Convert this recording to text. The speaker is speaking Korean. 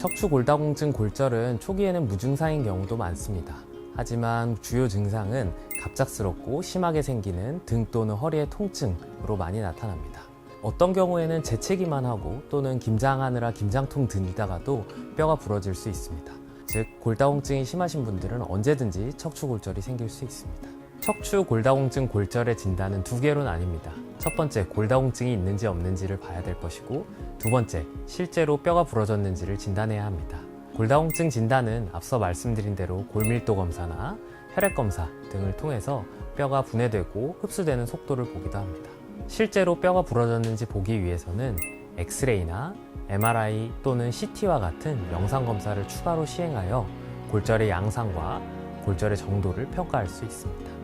척추골다공증 골절은 초기에는 무증상인 경우도 많습니다. 하지만 주요 증상은 갑작스럽고 심하게 생기는 등 또는 허리의 통증으로 많이 나타납니다. 어떤 경우에는 재채기만 하고 또는 김장하느라 김장통 들이다가도 뼈가 부러질 수 있습니다. 즉, 골다공증이 심하신 분들은 언제든지 척추골절이 생길 수 있습니다. 척추골다공증 골절의 진단은 두 개로 나뉩니다. 첫 번째, 골다공증이 있는지 없는지를 봐야 될 것이고, 두 번째, 실제로 뼈가 부러졌는지를 진단해야 합니다. 골다공증 진단은 앞서 말씀드린 대로 골밀도 검사나 혈액 검사 등을 통해서 뼈가 분해되고 흡수되는 속도를 보기도 합니다. 실제로 뼈가 부러졌는지 보기 위해서는 엑스레이나 MRI 또는 CT와 같은 영상 검사를 추가로 시행하여 골절의 양상과 골절의 정도를 평가할 수 있습니다.